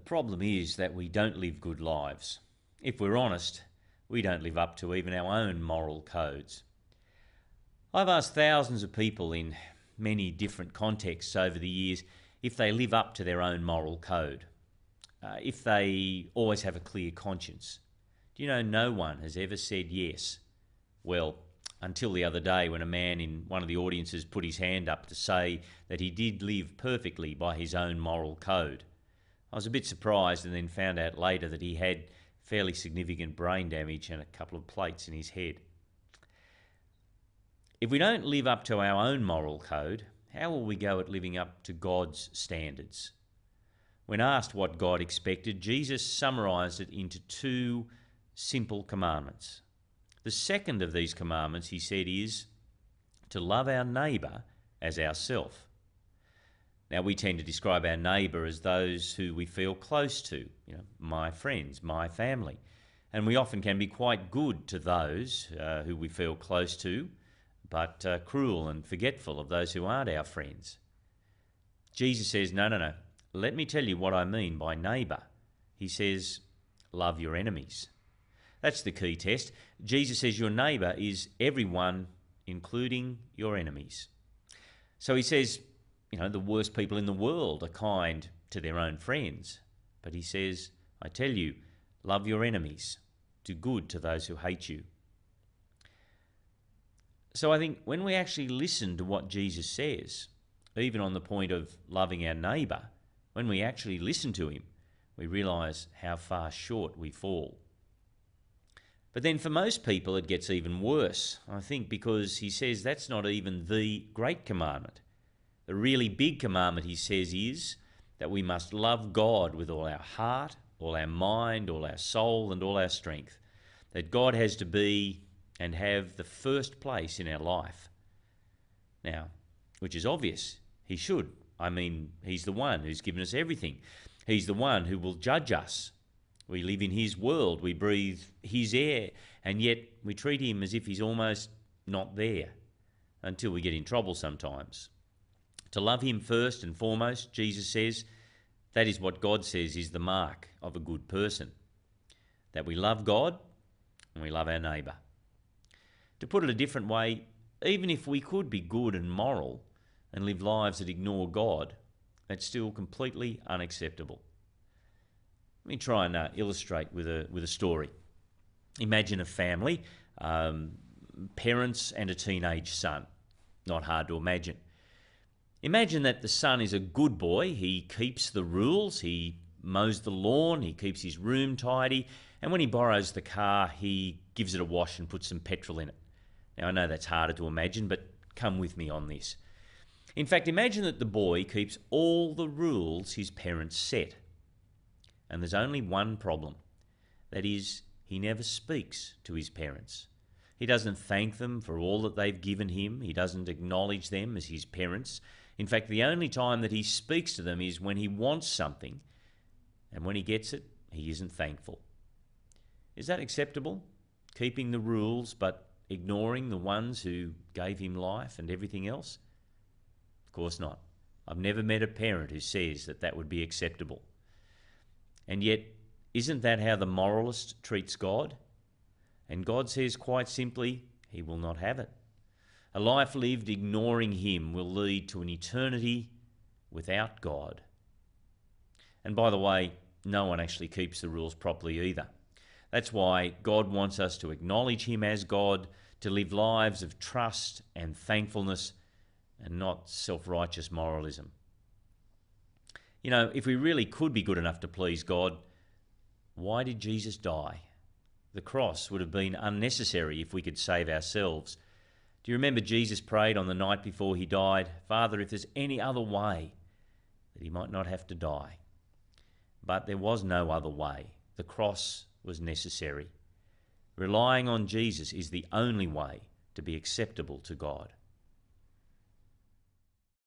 The problem is that we don't live good lives. If we're honest, we don't live up to even our own moral codes. I've asked thousands of people in many different contexts over the years if they live up to their own moral code, if they always have a clear conscience. Do you know no one has ever said yes? Well, until the other day when a man in one of the audiences put his hand up to say that he did live perfectly by his own moral code. I was a bit surprised and then found out later that he had fairly significant brain damage and a couple of plates in his head. If we don't live up to our own moral code, how will we go at living up to God's standards? When asked what God expected, Jesus summarised it into two simple commandments. The second of these commandments, he said, is to love our neighbour as ourself. Now, we tend to describe our neighbour as those who we feel close to, my friends, my family. And we often can be quite good to those who we feel close to, but cruel and forgetful of those who aren't our friends. Jesus says, no, let me tell you what I mean by neighbour. He says, love your enemies. That's the key test. Jesus says your neighbour is everyone, including your enemies. So he says, the worst people in the world are kind to their own friends. But he says, I tell you, love your enemies. Do good to those who hate you. So I think when we actually listen to what Jesus says, even on the point of loving our neighbour, when we actually listen to him, we realise how far short we fall. But then for most people it gets even worse, I think, because he says that's not even the great commandment. The really big commandment, he says, is that we must love God with all our heart, all our mind, all our soul and all our strength. That God has to be and have the first place in our life. Now, which is obvious, he should. He's the one who's given us everything. He's the one who will judge us. We live in his world, we breathe his air, and yet we treat him as if he's almost not there until we get in trouble sometimes. To love him first and foremost, Jesus says, that is what God says is the mark of a good person. That we love God and we love our neighbour. To put it a different way, even if we could be good and moral and live lives that ignore God, that's still completely unacceptable. Let me try and illustrate with a story. Imagine a family, parents and a teenage son. Not hard to imagine. Imagine that the son is a good boy. He keeps the rules. He mows the lawn. He keeps his room tidy. And when he borrows the car, he gives it a wash and puts some petrol in it. Now, I know that's harder to imagine, but come with me on this. In fact, imagine that the boy keeps all the rules his parents set. And there's only one problem. That is, he never speaks to his parents. He doesn't thank them for all that they've given him. He doesn't acknowledge them as his parents. In fact, the only time that he speaks to them is when he wants something, and when he gets it, he isn't thankful. Is that acceptable? Keeping the rules but ignoring the ones who gave him life and everything else? Of course not. I've never met a parent who says that would be acceptable. And yet, isn't that how the moralist treats God? And God says quite simply, he will not have it. A life lived ignoring him will lead to an eternity without God. And by the way, no one actually keeps the rules properly either. That's why God wants us to acknowledge him as God, to live lives of trust and thankfulness and not self-righteous moralism. If we really could be good enough to please God, why did Jesus die? The cross would have been unnecessary if we could save ourselves. Do you remember Jesus prayed on the night before he died, Father, if there's any other way, that he might not have to die. But there was no other way. The cross was necessary. Relying on Jesus is the only way to be acceptable to God.